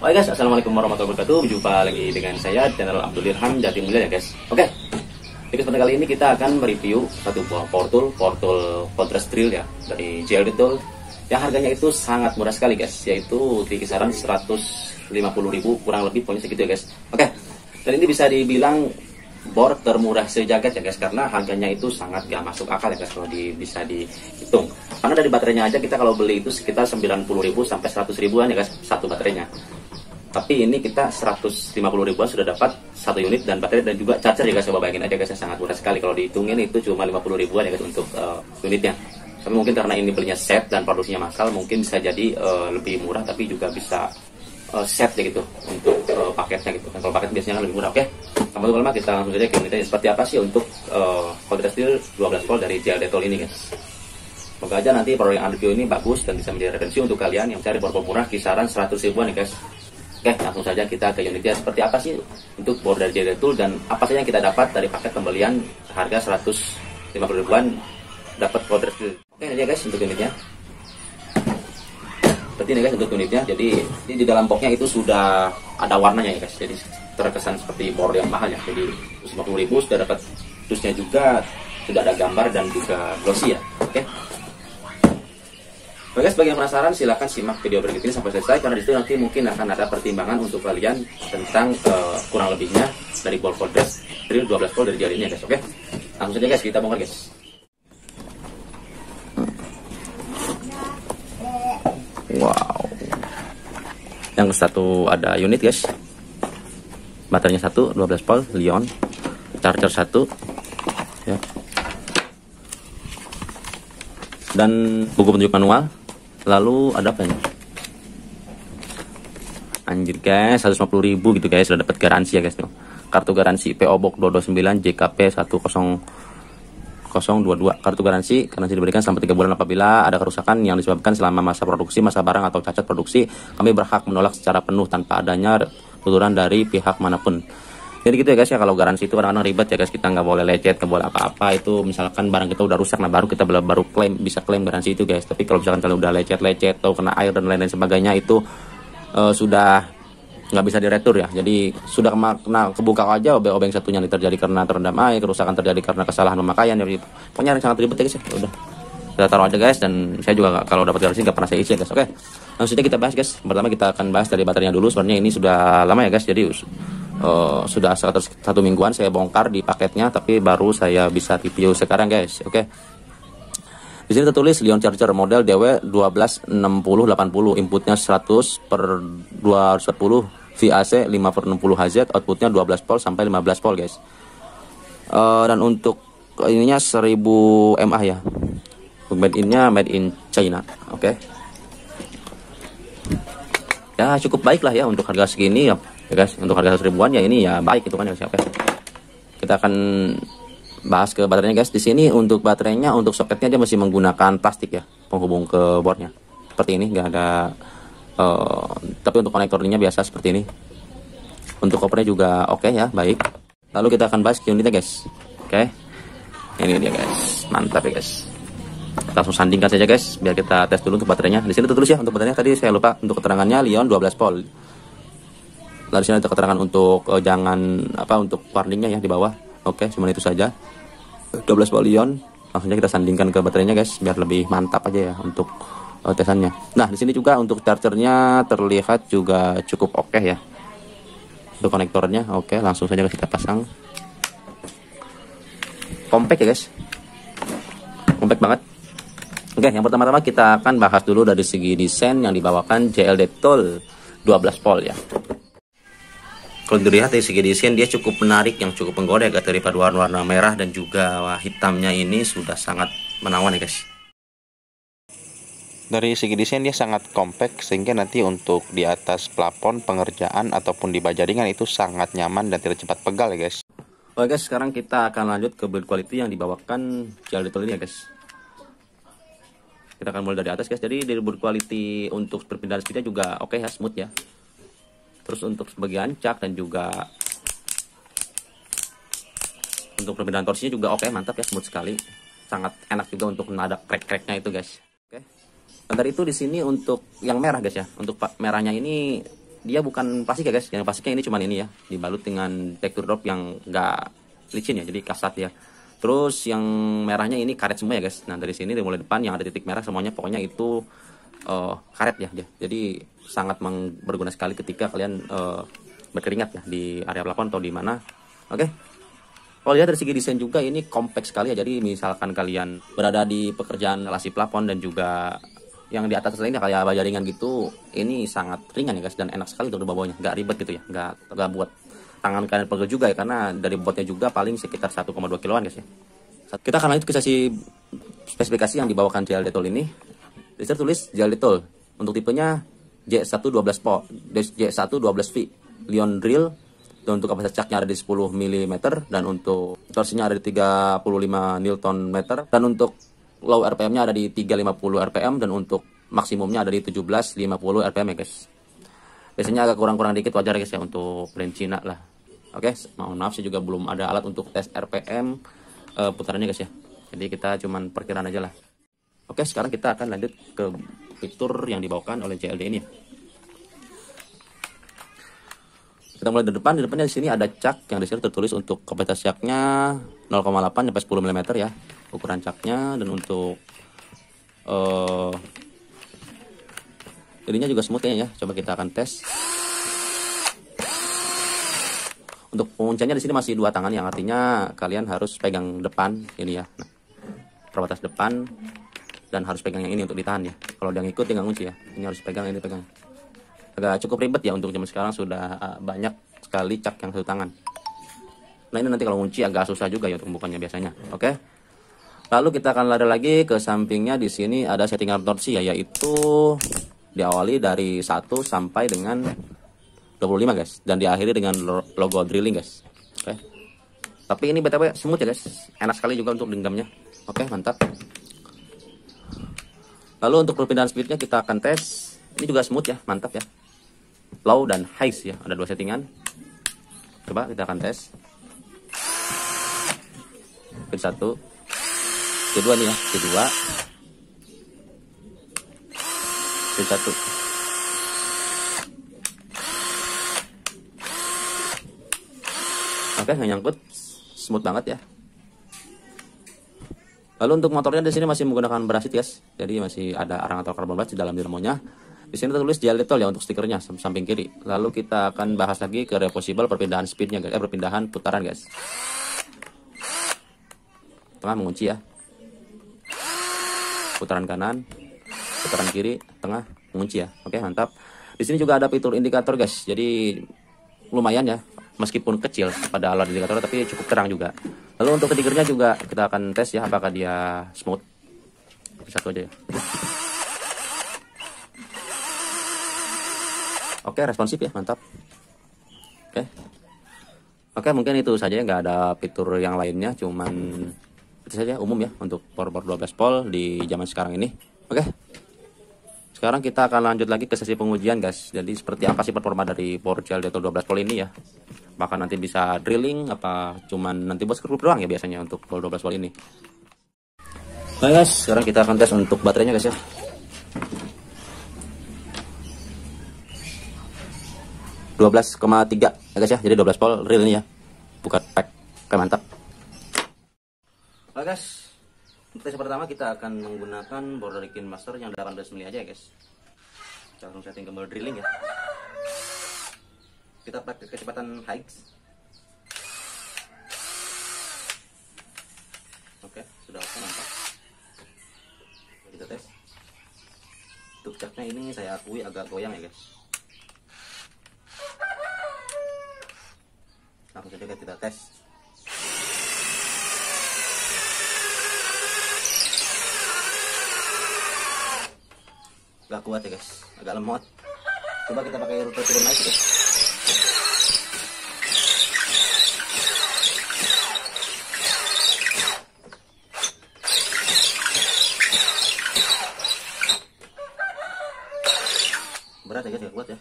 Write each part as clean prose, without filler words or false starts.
Oke guys, assalamualaikum warahmatullahi wabarakatuh. Berjumpa lagi dengan saya channel Abdul Irham Jatimulya ya guys. Oke, di kesempatan kali ini kita akan mereview satu buah portul contrast drill ya dari JLD Tool yang harganya itu sangat murah sekali guys, yaitu di kisaran 150.000 kurang lebih, pokoknya segitu ya guys. Oke, dan ini bisa dibilang bor termurah sejagat ya guys, karena harganya itu sangat gak masuk akal ya guys kalau bisa dihitung. Karena dari baterainya aja kita kalau beli itu sekitar 90.000 sampai 100.000-an ya guys satu baterainya. Tapi ini kita 150.000-an sudah dapat satu unit dan baterai dan juga charger ya guys. Coba bayangin aja guys, sangat murah sekali. Kalau dihitungin itu cuma 50.000-an ya guys untuk unitnya. Tapi mungkin karena ini belinya set dan produksinya massal, mungkin bisa jadi lebih murah, tapi juga bisa set ya gitu untuk paketnya gitu. Dan kalau paket biasanya kan lebih murah. Oke, tanpa lama kita langsung saja ke unitnya seperti apa sih untuk contrast drill 12 volt dari JLD Tool ini guys. Semoga aja nanti produk yang review ini bagus dan bisa menjadi referensi untuk kalian yang mencari bor murah kisaran 100.000-an ya guys. Oke, langsung saja kita ke unitnya seperti apa sih untuk bor dari JLD Tool dan apa saja yang kita dapat dari paket pembelian harga 150.000-an dapat contrast drill. Oke aja guys untuk unitnya. Seperti ini guys untuk unitnya. Jadi ini di dalam boxnya itu sudah ada warnanya ya guys. Jadi terkesan seperti bor yang mahal ya. Jadi 150.000 sudah dapat dusnya juga, sudah ada gambar dan juga glossy ya. Oke. Oke guys, bagi yang penasaran silahkan simak video berikut ini sampai selesai, karena disitu nanti mungkin akan ada pertimbangan untuk kalian tentang kurang lebihnya dari bor contrast drill 12 volt dari JLD-nya guys. Oke. Langsung saja guys kita bongkar guys. Wow, yang satu ada unit guys, baterainya 1 12 volt Lion, charger 1 ya, dan buku petunjuk manual. Lalu ada apa ini? Anjir guys, 150.000 gitu guys, sudah dapat garansi ya guys tuh. Kartu garansi PO Box 229 JKP 10022. Kartu garansi diberikan selama 3 bulan apabila ada kerusakan yang disebabkan selama masa produksi, masa barang atau cacat produksi. Kami berhak menolak secara penuh tanpa adanya tuturan dari pihak manapun. Jadi gitu ya guys ya, kalau garansi itu kadang-kadang ribet ya guys, kita nggak boleh lecet, nggak boleh apa-apa. Itu misalkan barang kita udah rusak, nah baru kita baru bisa klaim garansi itu guys. Tapi kalau misalkan kalian udah lecet atau kena air dan lain-lain sebagainya, itu sudah nggak bisa diretur ya. Jadi sudah kena kebuka aja, obeng satunya nih terjadi karena terendam air, kerusakan terjadi karena kesalahan pemakaian. Jadi pokoknya sangat ribet ya guys ya. Udah kita taruh aja guys, dan saya juga kalau dapat garansi nggak pernah saya isi ya guys. Oke, langsung saja kita bahas guys. Pertama kita akan bahas dari baterainya dulu. Sebenarnya ini sudah lama ya guys, jadi sudah 1 mingguan saya bongkar di paketnya, tapi baru saya bisa review sekarang guys. Oke. Di sini tertulis Lion Charger model DW 126080, inputnya 100/240 VAC 5/60 Hz, outputnya 12 volt sampai 15 volt guys. Dan untuk ininya 1000 mAh ya. Made in China. Oke. Ya cukup baik lah ya untuk harga segini ya guys. Untuk harga 100.000-an ya ini ya baik itu kan ya guys. Oke. Kita akan bahas ke baterainya guys. Di sini untuk baterainya, untuk soketnya dia masih menggunakan plastik ya penghubung ke boardnya. Seperti ini, nggak ada tapi untuk konektornya biasa seperti ini. Untuk kopernya juga oke ya, baik. Lalu kita akan bahas ke unitnya guys. Oke. Ini dia guys. Mantap ya guys. Langsung sandingkan saja guys biar kita tes dulu untuk baterainya. Di sini tertulis ya untuk baterainya, tadi saya lupa untuk keterangannya Lion 12 volt. Lalu di sini ada keterangan untuk untuk warningnya ya di bawah. Oke, cuma itu saja. 12 volt Lion. Langsung aja kita sandingkan ke baterainya guys biar lebih mantap aja ya untuk tesannya. Nah, di sini juga untuk chargernya terlihat juga cukup oke ya. Untuk konektornya oke, langsung saja kita pasang. Compact ya guys. Compact banget. Oke, yang pertama-tama kita akan bahas dulu dari segi desain yang dibawakan JLD Tool 12 volt ya. Kalau dilihat dari segi desain dia cukup menarik, yang cukup menggoda ya guys. Dari paduan warna merah dan juga hitamnya ini sudah sangat menawan ya guys. Dari segi desain dia sangat compact, sehingga nanti untuk di atas plafon pengerjaan ataupun di baja ringan itu sangat nyaman dan tidak cepat pegal ya guys. Oke guys, sekarang kita akan lanjut ke build quality yang dibawakan JLD Tool ini ya guys. Kita akan mulai dari atas guys. Jadi dari build quality untuk perpindahan speednya juga oke ya, smooth ya. Terus untuk bagian cak dan juga untuk perpindahan torsinya juga oke, mantap ya, smooth sekali. Sangat enak juga untuk nada crack-cracknya itu guys. Oke. Dan dari itu di sini untuk yang merah guys ya. Untuk merahnya ini dia bukan plastik ya guys. Yang plastiknya ini cuman ini ya, dibalut dengan tekstur drop yang enggak licin ya, jadi kasat ya. Terus yang merahnya ini karet semua ya guys. Nah dari sini dari mulai depan yang ada titik merah semuanya pokoknya itu karet ya. Jadi sangat berguna sekali ketika kalian berkeringat ya di area plafon atau di mana. Oke. Kalau lihat dari segi desain juga ini kompak sekali ya. Jadi misalkan kalian berada di pekerjaan elasi plafon dan juga yang di atas lainnya kayak baja ringan gitu, ini sangat ringan ya guys dan enak sekali untuk dibawanya, nggak ribet gitu ya, nggak buat tangan kalian pegel juga ya, karena dari bobotnya juga paling sekitar 1,2 kiloan guys ya. Kita akan lanjut ke sesi spesifikasi yang dibawakan JLD Tool ini. Di sini tulis JLD Tool untuk tipenya J1 12V Leon Drill, dan untuk kapasitas caknya ada di 10 mm, dan untuk torsinya ada di 35 Nm, dan untuk low RPM-nya ada di 350 RPM, dan untuk maksimumnya ada di 1750 RPM ya guys. Biasanya agak kurang-kurang dikit, wajar guys ya untuk brand Cina lah. Oke, mohon maaf saya juga belum ada alat untuk tes RPM putarannya guys ya. Jadi kita cuman perkiraan aja lah. Oke, sekarang kita akan lanjut ke fitur yang dibawakan oleh JLD ini. Kita mulai dari depan. Di depannya di sini ada cak yang di sini tertulis untuk kapasitas caknya 0,8 sampai 10 mm ya, ukuran caknya. Dan untuk ininya juga smooth ya. Coba kita akan tes. Untuk pengunciannya di sini masih 2 tangan, yang artinya kalian harus pegang depan ini ya. Nah, perbatas depan, dan harus pegang yang ini untuk ditahan ya. Kalau dia ngikut dia nggak ngunci ya. Ini harus pegang, ini pegang. Agak cukup ribet ya untuk zaman sekarang, sudah banyak sekali cak yang 1 tangan. Nah ini nanti kalau ngunci agak susah juga ya untuk membukanya biasanya. Oke. Lalu kita akan lari lagi ke sampingnya. Di sini ada settingan torsi ya, yaitu diawali dari 1 sampai dengan 25 guys, dan diakhiri dengan logo drilling guys. Oke. Tapi ini btw smooth ya guys, enak sekali juga untuk genggamnya. Oke, mantap. Lalu untuk perpindahan speednya kita akan tes. Ini juga smooth ya, mantap ya. Low dan high ya, ada 2 settingan. Coba kita akan tes. Speed 1, kedua nih ya, kedua. Speed 1. Oke, nggak nyangkut, smooth banget ya. Lalu untuk motornya di sini masih menggunakan brasit guys, jadi masih ada arang atau karbon black di dalam dinamonya. Di sini tertulis JLD Tool ya untuk stikernya samping kiri. Lalu kita akan bahas lagi ke reversible perpindahan speednya guys, perpindahan putaran guys. Tengah mengunci ya. Putaran kanan, putaran kiri, tengah mengunci ya. Oke, mantap. Di sini juga ada fitur indikator guys, jadi lumayan ya. Meskipun kecil pada alat indikator, tapi cukup terang juga. Lalu untuk triggernya juga kita akan tes ya, apakah dia smooth. Satu aja ya. Oke, responsif ya, mantap. Oke, mungkin itu saja, nggak ada fitur yang lainnya, cuman itu saja umum ya untuk power 12 volt di zaman sekarang ini. Oke. Sekarang kita akan lanjut lagi ke sesi pengujian guys. Jadi seperti apa sih performa dari power JLD Tool 12 volt ini ya. Bahkan nanti bisa drilling, apa cuman nanti buat skrup doang ya biasanya untuk power 12 volt ini. Nah guys, sekarang kita akan tes untuk baterainya guys ya. (12,3) ya guys ya. Jadi 12 volt real ini ya. Bukan pack. Oke, mantap. Oke guys. Untuk tes pertama kita akan menggunakan border Kin Master yang 18 mili aja ya guys. Kita langsung setting kembali drilling ya. Kita pakai kecepatan high. Oke, sudah oke, mantap. Kita tes. Untuk caknya ini saya akui agak goyang ya guys. Langsung saja kita tes. Gak kuat ya guys, agak lemot. Coba kita pakai router turun lagi guys. Berat ya guys, gak kuat ya.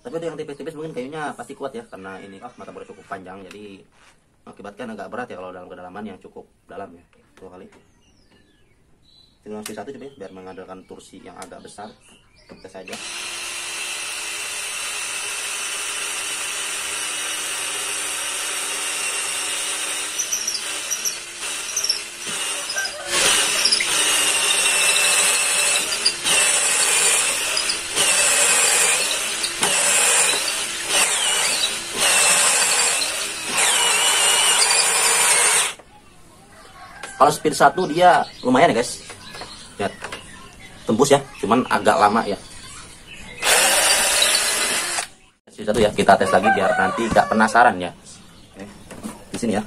Tapi ada yang tipis-tipis mungkin kayunya pasti kuat ya, karena ini mata bornya cukup panjang, jadi mengakibatkan agak berat ya kalau dalam kedalaman yang cukup dalam ya. 2 kali. Tinggal satu coba ya, biar mengandalkan torsi yang agak besar. Tes saja. Kalau speed 1 dia lumayan ya guys. Lihat. Tembus ya, cuman agak lama ya. Speed 1 ya, kita tes lagi biar nanti gak penasaran ya. Oke. Di sini ya.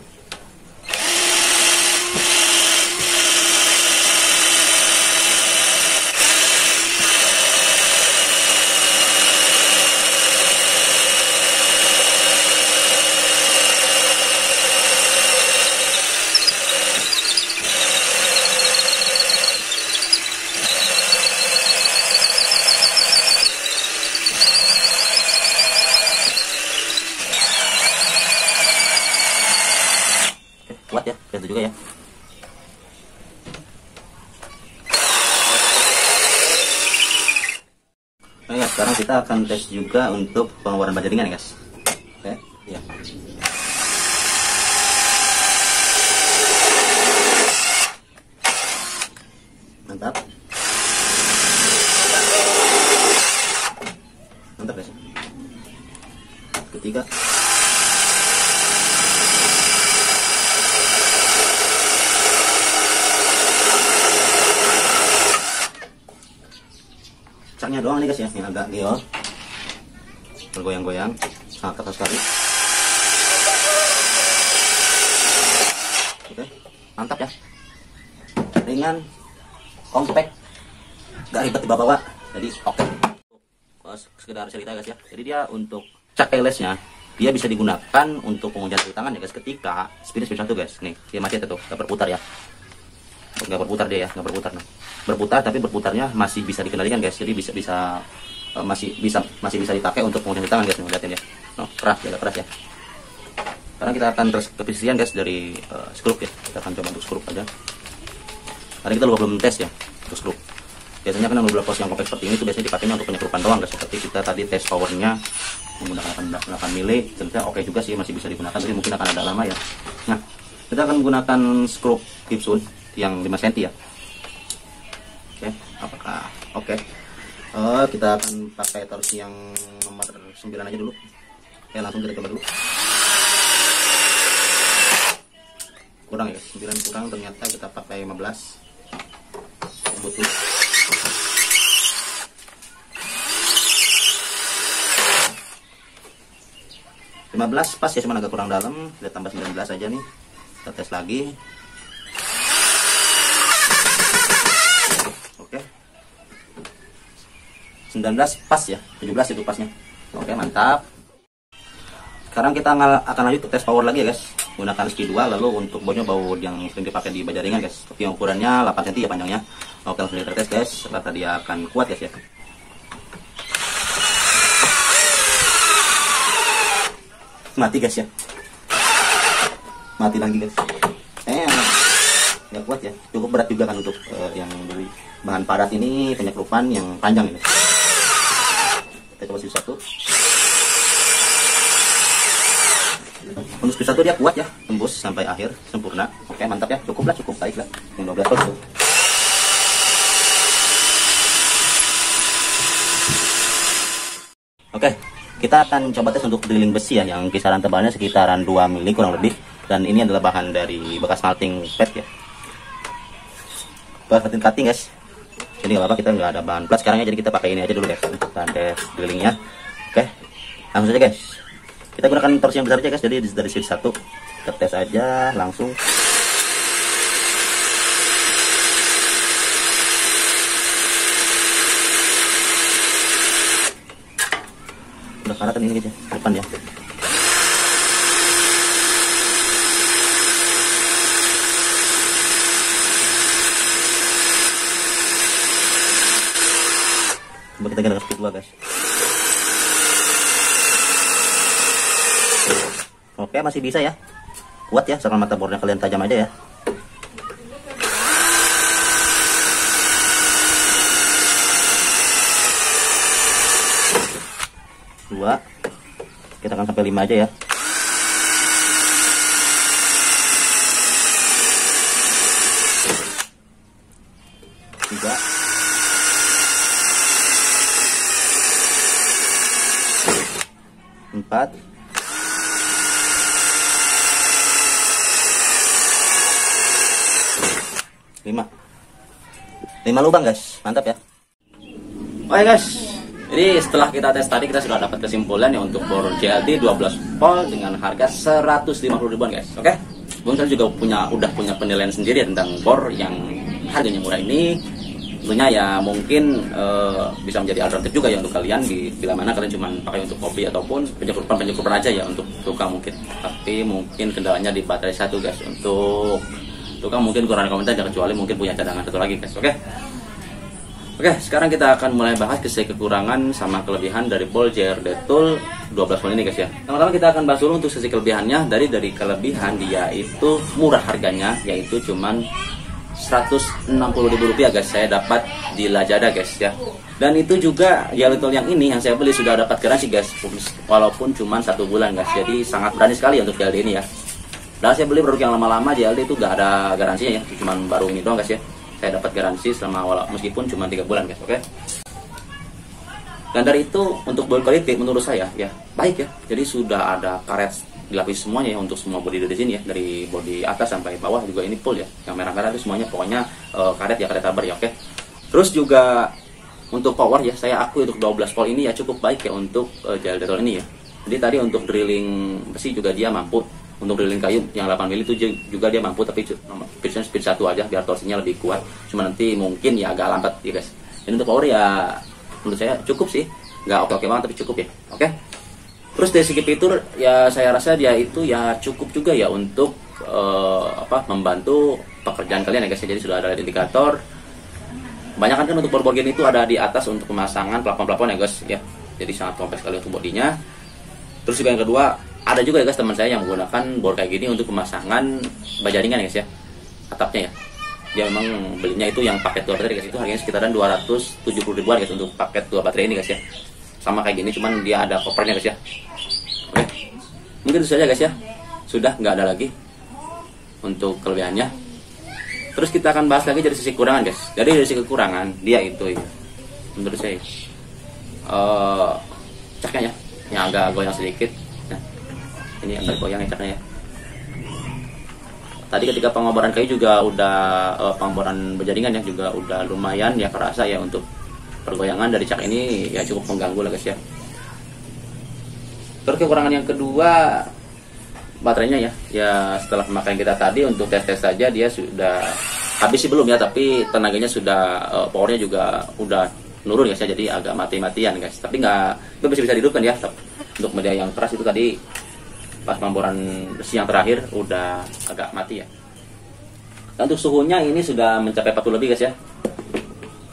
Kuat ya, itu juga ya. Nah ya, sekarang kita akan tes juga untuk pengeluaran baja ringan ya guys. Oke, ya. Mantap. Mantap guys. Ketiga. Caknya doang nih guys ya, yang agak geol, bergoyang-goyang, sangat keras sekali. Oke, mantap ya, ringan, compact, gak ribet dibawa-bawa, jadi oke. Sekedar cerita guys ya, jadi dia untuk cak keylessnya, dia bisa digunakan untuk pengujian jari tangan ya guys, ketika speed 1 guys, nih dia masih ada tuh, gak berputar ya. Nggak berputar dia ya, nggak berputar. Nah, berputar tapi berputarnya masih bisa dikendalikan guys, jadi masih bisa dipakai untuk pengujian tangan guys. Lihatin ya, no, keras ya, keras ya. Sekarang kita akan terus keprecision guys dari skrup ya. Kita akan coba untuk skrup aja. Tadi kita belum tes ya untuk skrup. Biasanya kan beberapa pos yang kompleks seperti ini itu biasanya dipakainya untuk penyekrupan doang guys. Seperti kita tadi tes powernya menggunakan 8 mili, ternyata oke juga sih, masih bisa digunakan, tapi mungkin akan ada lama ya. Nah, kita akan menggunakan skrup Gibson yang 5 cm ya. Oke, apakah oke? Kita akan pakai torsi yang nomor 9 aja dulu. Oke, langsung kita coba dulu. Kurang ya, 9 kurang, ternyata kita pakai 15. Butuh. Pas ya, cuma agak kurang dalam. Kita tambah 19 aja nih. Kita tes lagi. Oke. 19 pas ya, 17 itu pasnya. Oke, mantap. Sekarang kita akan lanjut ke tes power lagi ya guys. Gunakan speed 2, lalu untuk baunya bau yang sering dipakai di baja ringan guys. Seperti yang ukurannya 8 cm ya panjangnya. Oke, langsung kita tes guys. Ternyata dia akan kuat guys ya. Mati guys ya, mati lagi guys. Ya kuat ya, cukup berat juga kan untuk yang beli bahan padat ini, penyekrupan yang panjang ini. Kita coba speed 1. Untuk speed 1 dia kuat ya, tembus sampai akhir sempurna. Oke, mantap ya, cukup baik lah. Yang 12 volt. Oke, kita akan coba tes untuk drilling besi ya, yang kisaran tebalnya sekitaran 2 mili kurang lebih. Dan ini adalah bahan dari bekas melting pad ya, bekas melting cutting guys. Jadi nggak apa-apa, kita nggak ada bahan plat sekarang ya, jadi kita pakai ini aja dulu guys untuk bahan tes drillingnya. Oke, langsung saja guys. Kita gunakan torsi yang besar aja guys, jadi dari speed 1 kita tes aja langsung. Udah karatan ini guys ya, depan ya. Coba kita gerak speed 2 guys. Oke, masih bisa ya, kuat ya, asalkan mata bornya kalian tajam aja ya. Dua, kita akan sampai 5 aja ya. Tiga, 4, 5, 5 lubang guys, mantap ya. Oke guys, jadi setelah kita tes tadi kita sudah dapat kesimpulan ya untuk bor JLD 12 volt dengan harga 150 ribuan guys. Oke, Bung saya juga udah punya penilaian sendiri ya tentang bor yang harganya murah ini. Tentunya ya mungkin bisa menjadi alternatif juga ya untuk kalian bila mana kalian cuma pakai untuk hobi ataupun pencukupan aja ya untuk tukang mungkin. Tapi mungkin kendalanya di baterai satu guys. Untuk tukang mungkin kurang komentar, kecuali mungkin punya cadangan satu lagi guys. Oke, sekarang kita akan mulai bahas kekurangan sama kelebihan dari bor JLD Tool 12 volt ini guys ya. Pertama kita akan bahas dulu untuk sisi kelebihannya. Dari kelebihan dia itu murah harganya, yaitu cuman Rp160.000 guys, saya dapat di Lazada guys ya. Dan itu juga JLD Tool yang ini yang saya beli sudah dapat garansi guys, walaupun cuma 1 bulan guys. Jadi sangat berani sekali untuk JLD ini ya. Dan saya beli produk yang lama-lama JLD itu gak ada garansinya ya, cuma baru ini doang guys ya. Saya dapat garansi selama meskipun cuma 3 bulan guys. Oke. Dan dari itu untuk build quality menurut saya ya baik ya. Jadi sudah ada karet dilapis semuanya ya untuk semua bodi dari sini ya, dari bodi atas sampai bawah juga ini full ya. Yang merah-merah itu semuanya pokoknya karet rubber ya. Oke. Terus juga untuk power ya, saya akui untuk 12 volt ini ya cukup baik ya untuk JLD Tool ini ya. Jadi tadi untuk drilling besi juga dia mampu. Untuk drilling kayu yang 8 mili itu juga dia mampu, tapi speed 1 aja biar torsinya lebih kuat. Cuma nanti mungkin ya agak lambat ya guys. Dan untuk power ya menurut saya cukup sih, nggak oke banget tapi cukup ya. Oke. Terus dari segi fitur ya saya rasa dia itu ya cukup juga ya untuk membantu pekerjaan kalian ya guys. Jadi sudah ada indikator. Banyak kan untuk bor gini itu ada di atas untuk pemasangan plafon-plafon ya guys ya. Jadi sangat kompleks sekali untuk bodinya. Terus juga yang kedua, ada juga ya guys teman saya yang menggunakan bor kayak gini untuk pemasangan bajaringan ya guys ya, atapnya ya. Dia memang belinya itu yang paket 2 baterai guys, itu harganya sekitaran 270 ribuan guys untuk paket 2 baterai ini guys ya. Sama kayak gini, cuman dia ada kopernya guys ya. Oke, mungkin itu saja guys ya. Sudah nggak ada lagi untuk kelebihannya. Terus kita akan bahas lagi dari sisi kekurangan guys. Jadi dari sisi kekurangan dia itu ya, menurut saya caknya ya, yang agak goyang sedikit. Ini agak goyang caknya ya. Tadi ketika pengoboran kayu juga udah pengoboran berjaringan ya juga udah lumayan ya kerasa ya untuk pergoyangan dari cak ini ya cukup mengganggu lah guys ya. Terus kekurangan yang kedua baterainya ya setelah pemakaian kita tadi untuk tes saja dia sudah habis sih belum ya, tapi tenaganya sudah powernya juga udah nurun guys ya, jadi agak mati-matian guys. Tapi nggak, itu bisa dihidupkan ya. Untuk media yang keras itu tadi pas pemboran besi yang terakhir udah agak mati ya. Dan untuk suhunya ini sudah mencapai 40 lebih guys ya.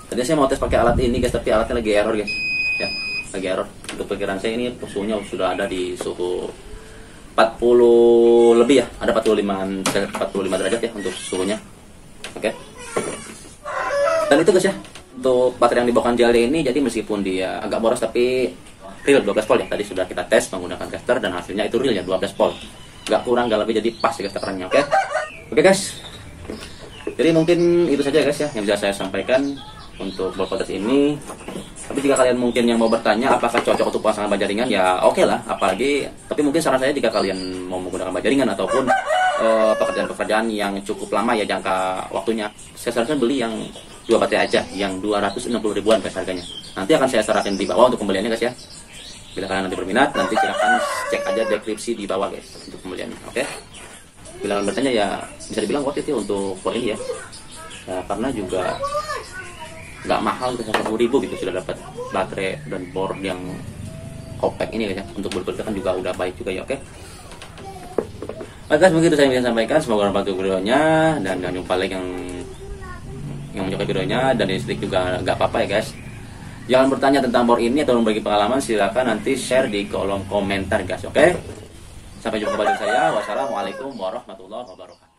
Tadi saya mau tes pakai alat ini guys, tapi alatnya lagi error guys ya, lagi error. Untuk perkiraan saya ini suhunya sudah ada di suhu 40 lebih ya, ada 45 derajat ya untuk suhunya. Oke. Dan itu guys ya untuk baterai yang dibawakan JLD ini, jadi meskipun dia agak boros tapi real 12 volt ya. Tadi sudah kita tes menggunakan tester dan hasilnya itu real ya 12 volt. Gak kurang gak lebih, jadi pas ya takarannya. Oke. Oke guys. Jadi mungkin itu saja guys ya yang bisa saya sampaikan untuk bor kontes ini. Tapi jika kalian mungkin yang mau bertanya apakah cocok untuk pasangan bajaringan ya oke lah, apalagi tapi mungkin saran saya jika kalian mau menggunakan bajaringan ataupun pekerjaan-pekerjaan yang cukup lama ya jangka waktunya, saya sarankan beli yang 2 baterai aja yang 260 ribuan guys harganya. Nanti akan saya saranin di bawah untuk pembeliannya guys ya. Bila kalian nanti berminat, nanti silahkan cek aja deskripsi di bawah guys untuk pembeliannya. Oke. Bila kalian bertanya ya bisa dibilang worth it ya untuk bor ini ya. Karena juga nggak mahal, 100.000 gitu sudah dapat baterai dan bor yang compact ini guys ya. Untuk bor-bor kan juga udah baik juga ya. Oke. Oke guys, mungkin itu saya bisa sampaikan. Semoga bermanfaat videonya dan jangan lupa like yang menyukai videonya, dan listrik juga nggak apa-apa ya guys. Jangan bertanya tentang bor ini atau berbagi pengalaman, silakan nanti share di kolom komentar guys. Oke. Sampai jumpa kembali saya. Wassalamualaikum warahmatullahi wabarakatuh.